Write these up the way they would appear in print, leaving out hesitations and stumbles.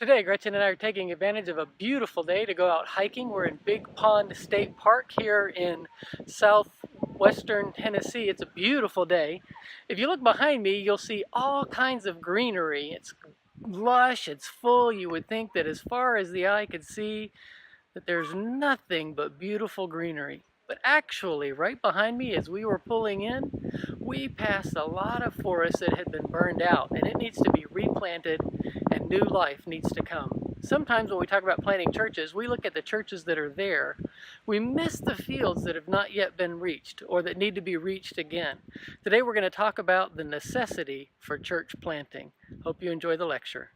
Today, Gretchen and I are taking advantage of a beautiful day to go out hiking. We're in Big Pond State Park here in southwestern Tennessee. It's a beautiful day. If you look behind me, you'll see all kinds of greenery. It's lush, it's full. You would think that as far as the eye could see, that there's nothing but beautiful greenery. But actually, right behind me as we were pulling in, we passed a lot of forest that had been burned out, and it needs to be replanted and new life needs to come. Sometimes when we talk about planting churches, we look at the churches that are there. We miss the fields that have not yet been reached or that need to be reached again. Today we're going to talk about the necessity for church planting. Hope you enjoy the lecture.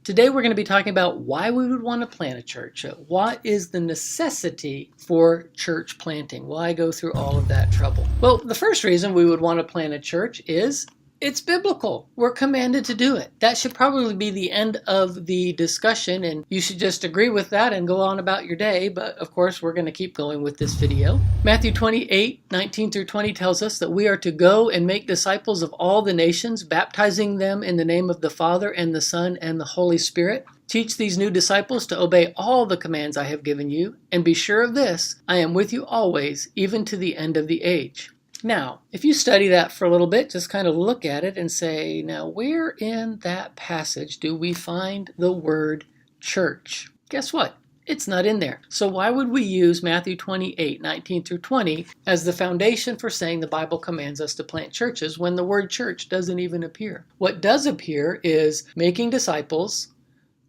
Today we're going to be talking about why we would want to plant a church. What is the necessity for church planting? Why go through all of that trouble? Well, the first reason we would want to plant a church is it's biblical. We're commanded to do it. That should probably be the end of the discussion, and you should just agree with that and go on about your day. But of course, we're going to keep going with this video. Matthew 28:19-20 tells us that we are to go and make disciples of all the nations, baptizing them in the name of the Father and the Son and the Holy Spirit. Teach these new disciples to obey all the commands I have given you, and be sure of this, I am with you always, even to the end of the age. Now, if you study that for a little bit, just kind of look at it and say, now where in that passage do we find the word church? Guess what? It's not in there. So why would we use Matthew 28:19-20 as the foundation for saying the Bible commands us to plant churches when the word church doesn't even appear? What does appear is making disciples,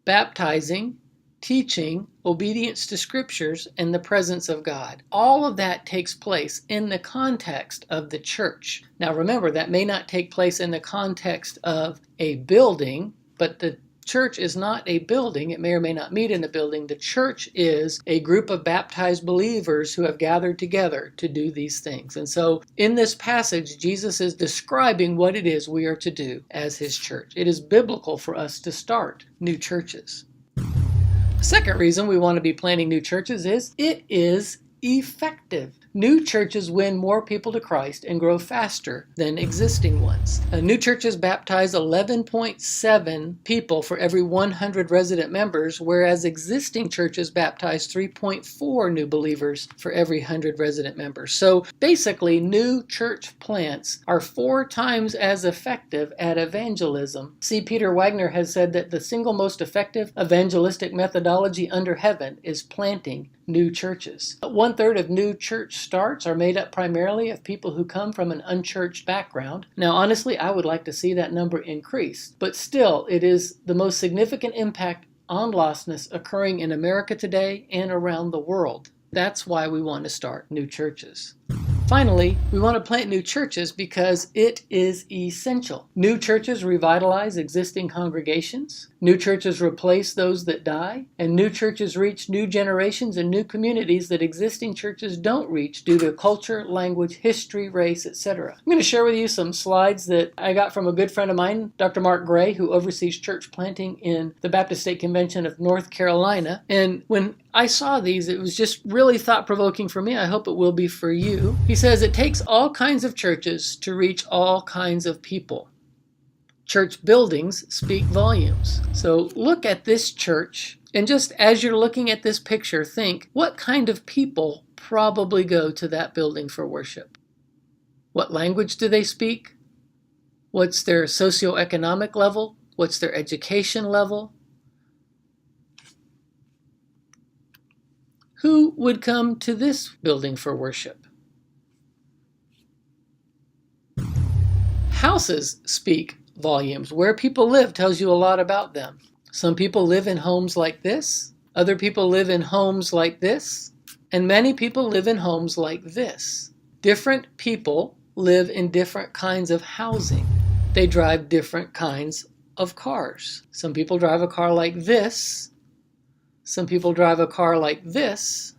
baptizing, teaching, obedience to scriptures, and the presence of God. All of that takes place in the context of the church. Now remember, that may not take place in the context of a building, but the church is not a building. It may or may not meet in a building. The church is a group of baptized believers who have gathered together to do these things. And so in this passage, Jesus is describing what it is we are to do as his church. It is biblical for us to start new churches. The second reason we want to be planting new churches is it is effective. New churches win more people to Christ and grow faster than existing ones. New churches baptize 11.7 people for every 100 resident members, whereas existing churches baptize 3.4 new believers for every 100 resident members. So basically, new church plants are 4 times as effective at evangelism. C. Peter Wagner has said that the single most effective evangelistic methodology under heaven is planting new churches. 1/3 of new church starts are made up primarily of people who come from an unchurched background. Now, honestly, I would like to see that number increase, but still, it is the most significant impact on lostness occurring in America today and around the world. That's why we want to start new churches. Finally, we want to plant new churches because it is essential. New churches revitalize existing congregations. New churches replace those that die. And new churches reach new generations and new communities that existing churches don't reach due to culture, language, history, race, etc. I'm going to share with you some slides that I got from a good friend of mine, Dr. Mark Gray, who oversees church planting in the Baptist State Convention of North Carolina. And when I saw these, it was just really thought-provoking for me. I hope it will be for you. He says it takes all kinds of churches to reach all kinds of people. Church buildings speak volumes. So look at this church, and just as you're looking at this picture, think, what kind of people probably go to that building for worship? What language do they speak? What's their socioeconomic level? What's their education level? Who would come to this building for worship? Houses speak volumes. Where people live tells you a lot about them. Some people live in homes like this. Other people live in homes like this. And many people live in homes like this. Different people live in different kinds of housing. They drive different kinds of cars. Some people drive a car like this. Some people drive a car like this.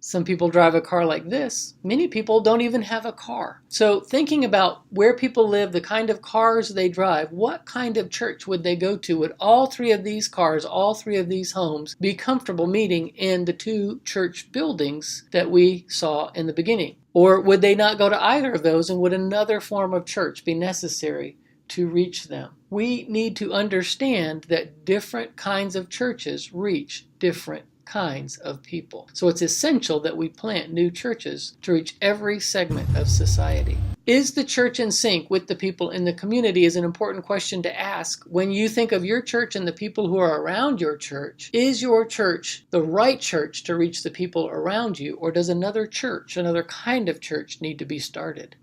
Some people drive a car like this. Many people don't even have a car. So thinking about where people live, the kind of cars they drive, what kind of church would they go to? Would all 3 of these cars, all 3 of these homes be comfortable meeting in the 2 church buildings that we saw in the beginning? Or would they not go to either of those, and would another form of church be necessary to reach them. We need to understand that different kinds of churches reach different kinds of people. So it's essential that we plant new churches to reach every segment of society. Is the church in sync with the people in the community is an important question to ask when you think of your church and the people who are around your church. Is your church the right church to reach the people around you, or does another church, another kind of church, need to be started?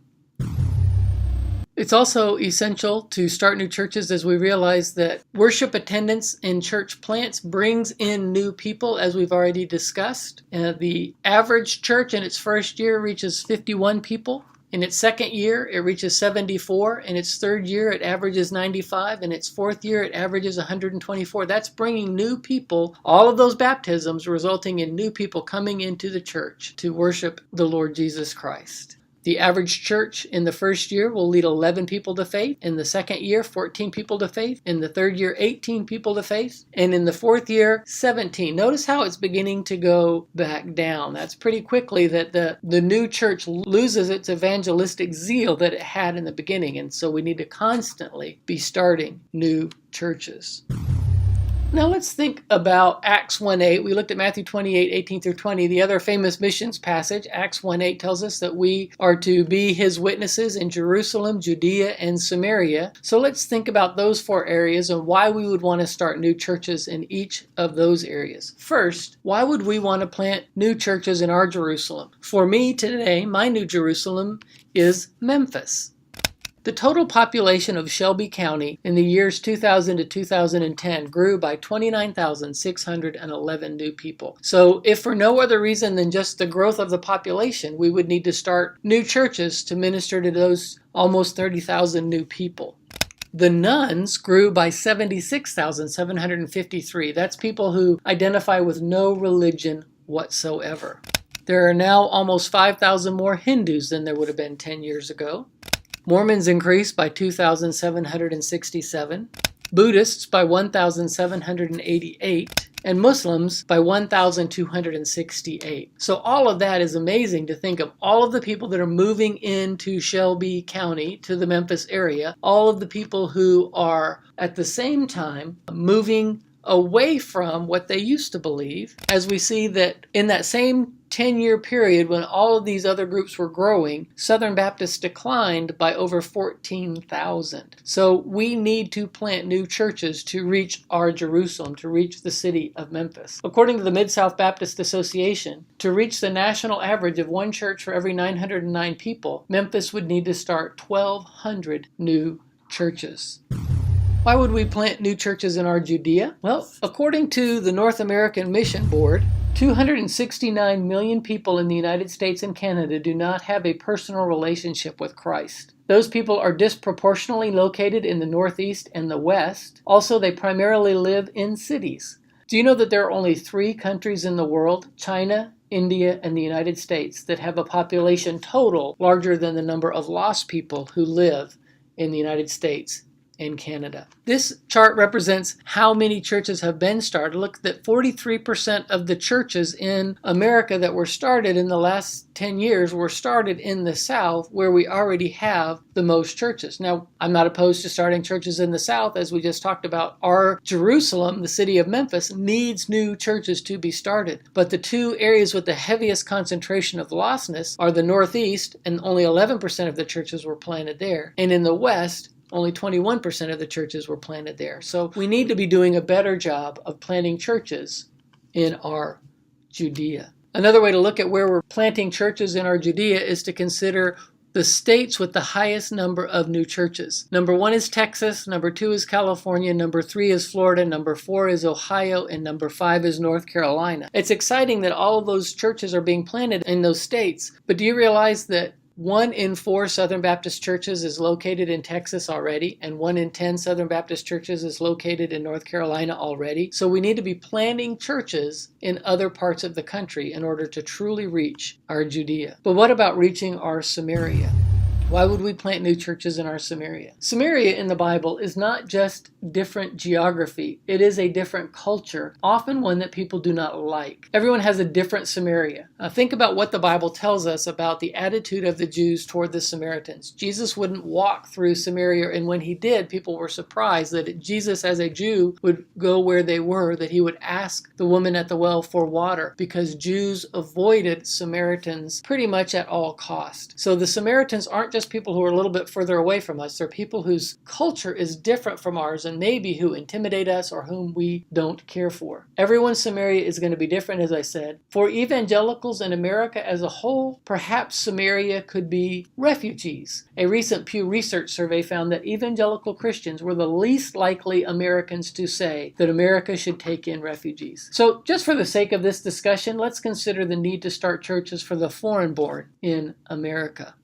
It's also essential to start new churches as we realize that worship attendance in church plants brings in new people, as we've already discussed. The average church in its first year reaches 51 people. In its second year, it reaches 74. In its third year, it averages 95. In its fourth year, it averages 124. That's bringing new people, all of those baptisms resulting in new people coming into the church to worship the Lord Jesus Christ. The average church in the first year will lead 11 people to faith. In the second year, 14 people to faith. In the third year, 18 people to faith. And in the fourth year, 17. Notice how it's beginning to go back down. That's pretty quickly that the new church loses its evangelistic zeal that it had in the beginning. And so we need to constantly be starting new churches. Now let's think about Acts 1:8. We looked at Matthew 28:18 through 20. The other famous missions passage, Acts 1:8, tells us that we are to be his witnesses in Jerusalem, Judea, and Samaria. So let's think about those four areas and why we would want to start new churches in each of those areas. First, why would we want to plant new churches in our Jerusalem? For me today, my new Jerusalem is Memphis. The total population of Shelby County in the years 2000 to 2010 grew by 29,611 new people. So if for no other reason than just the growth of the population, we would need to start new churches to minister to those almost 30,000 new people. The nuns grew by 76,753. That's people who identify with no religion whatsoever. There are now almost 5,000 more Hindus than there would have been 10 years ago. Mormons increased by 2,767, Buddhists by 1,788, and Muslims by 1,268. So all of that is amazing to think of all of the people that are moving into Shelby County, to the Memphis area, all of the people who are at the same time moving away from what they used to believe, as we see that in that same 10-year period when all of these other groups were growing, Southern Baptists declined by over 14,000. So we need to plant new churches to reach our Jerusalem, to reach the city of Memphis. According to the Mid-South Baptist Association, to reach the national average of one church for every 909 people, Memphis would need to start 1,200 new churches. Why would we plant new churches in our Judea? Well, according to the North American Mission Board, 269 million people in the United States and Canada do not have a personal relationship with Christ. Those people are disproportionately located in the Northeast and the West. Also, they primarily live in cities. Do you know that there are only 3 countries in the world, China, India, and the United States, that have a population total larger than the number of lost people who live in the United States and Canada? This chart represents how many churches have been started. Look, that 43% of the churches in America that were started in the last 10 years were started in the South, where we already have the most churches. Now, I'm not opposed to starting churches in the South. As we just talked about, our Jerusalem, the city of Memphis, needs new churches to be started. But the 2 areas with the heaviest concentration of lostness are the Northeast, and only 11% of the churches were planted there. And in the West, only 21% of the churches were planted there. So we need to be doing a better job of planting churches in our Judea. Another way to look at where we're planting churches in our Judea is to consider the states with the highest number of new churches. Number 1 is Texas, number 2 is California, number 3 is Florida, number 4 is Ohio, and number 5 is North Carolina. It's exciting that all of those churches are being planted in those states, but do you realize that 1 in 4 Southern Baptist churches is located in Texas already, and 1 in 10 Southern Baptist churches is located in North Carolina already? So we need to be planting churches in other parts of the country in order to truly reach our Judea. But what about reaching our Samaria? Why would we plant new churches in our Samaria? Samaria in the Bible is not just different geography. It is a different culture, often one that people do not like. Everyone has a different Samaria. Think about what the Bible tells us about the attitude of the Jews toward the Samaritans. Jesus wouldn't walk through Samaria, and when he did, people were surprised that Jesus, as a Jew, would go where they were, that he would ask the woman at the well for water, because Jews avoided Samaritans pretty much at all cost. So the Samaritans aren't just people who are a little bit further away from us. They're people whose culture is different from ours and maybe who intimidate us or whom we don't care for. Everyone's Samaria is going to be different, as I said. For evangelicals in America as a whole, perhaps Samaria could be refugees. A recent Pew Research survey found that evangelical Christians were the least likely Americans to say that America should take in refugees. So just for the sake of this discussion, let's consider the need to start churches for the foreign-born in America.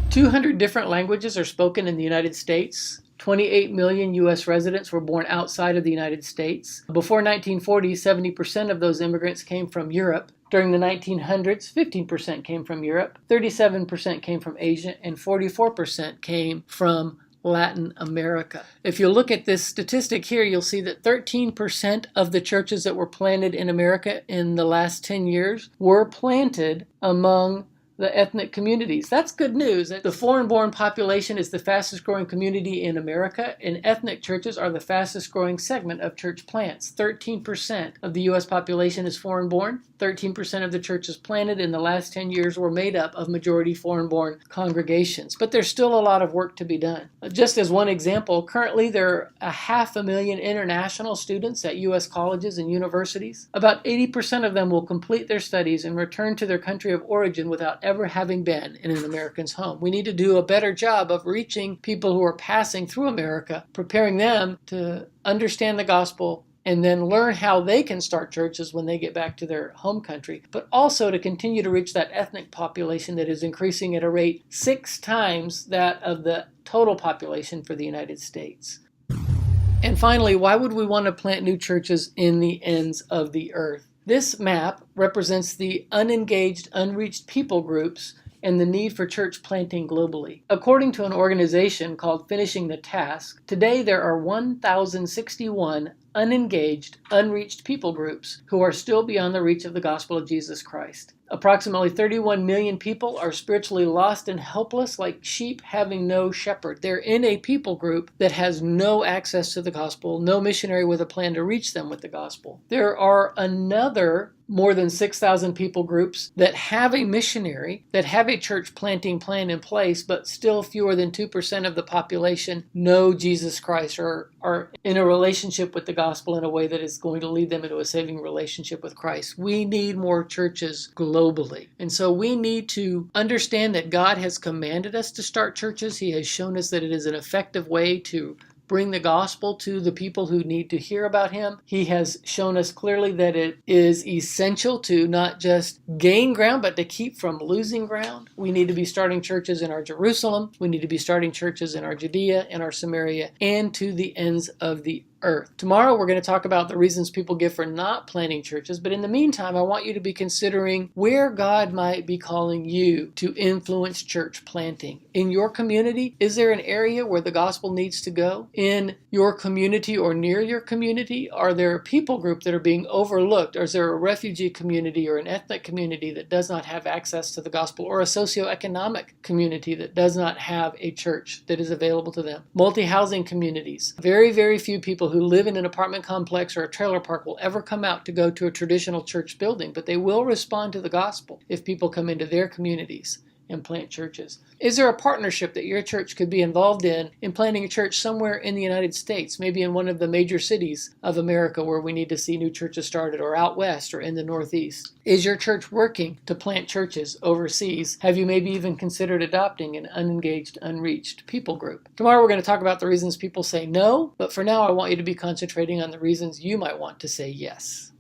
200 different languages are spoken in the United States. 28 million U.S. residents were born outside of the United States. Before 1940, 70% of those immigrants came from Europe. During the 1900s, 15% came from Europe, 37% came from Asia, and 44% came from Latin America. If you look at this statistic here, you'll see that 13% of the churches that were planted in America in the last 10 years were planted among the ethnic communities. That's good news. The foreign-born population is the fastest growing community in America, and ethnic churches are the fastest growing segment of church plants. 13% of the U.S. population is foreign-born. 13% of the churches planted in the last 10 years were made up of majority foreign-born congregations. But there's still a lot of work to be done. Just as one example, currently there are 500,000 international students at U.S. colleges and universities. About 80% of them will complete their studies and return to their country of origin without ever having been in an American's home. We need to do a better job of reaching people who are passing through America, preparing them to understand the gospel and then learn how they can start churches when they get back to their home country, but also to continue to reach that ethnic population that is increasing at a rate 6 times that of the total population for the United States. And finally, why would we want to plant new churches in the ends of the earth? This map represents the unengaged, unreached people groups and the need for church planting globally. According to an organization called Finishing the Task, today there are 1,061 unengaged, unreached people groups who are still beyond the reach of the gospel of Jesus Christ. Approximately 31 million people are spiritually lost and helpless, like sheep having no shepherd. They're in a people group that has no access to the gospel, no missionary with a plan to reach them with the gospel. There are another more than 6,000 people groups that have a missionary, that have a church planting plan in place, but still fewer than 2% of the population know Jesus Christ or are in a relationship with the gospel in a way that is going to lead them into a saving relationship with Christ. We need more churches globally. And so we need to understand that God has commanded us to start churches. He has shown us that it is an effective way to bring the gospel to the people who need to hear about him. He has shown us clearly that it is essential to not just gain ground, but to keep from losing ground. We need to be starting churches in our Jerusalem. We need to be starting churches in our Judea, in our Samaria, and to the ends of the earth. Tomorrow we're going to talk about the reasons people give for not planting churches, but in the meantime I want you to be considering where God might be calling you to influence church planting. In your community, is there an area where the gospel needs to go? In your community or near your community, are there a people group that are being overlooked? Or is there a refugee community or an ethnic community that does not have access to the gospel, or a socioeconomic community that does not have a church that is available to them? Multi-housing communities. Very, very few people who live in an apartment complex or a trailer park will ever come out to go to a traditional church building, but they will respond to the gospel if people come into their communities and plant churches. Is there a partnership that your church could be involved in planting a church somewhere in the United States, maybe in one of the major cities of America where we need to see new churches started, or out west or in the Northeast? Is your church working to plant churches overseas? Have you maybe even considered adopting an unengaged, unreached people group? Tomorrow we're going to talk about the reasons people say no, but for now I want you to be concentrating on the reasons you might want to say yes.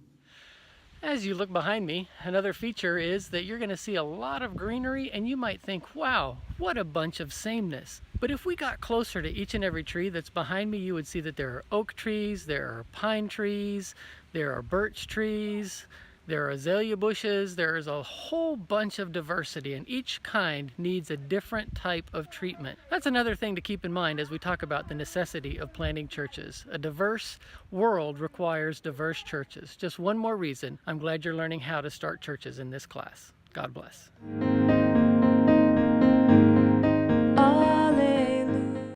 As you look behind me, another feature is that you're going to see a lot of greenery, and you might think, wow, what a bunch of sameness. But if we got closer to each and every tree that's behind me, you would see that there are oak trees, there are pine trees, there are birch trees, There are azalea bushes, there's a whole bunch of diversity, and each kind needs a different type of treatment. That's another thing to keep in mind as we talk about the necessity of planting churches. A diverse world requires diverse churches. Just one more reason I'm glad you're learning how to start churches in this class. God bless.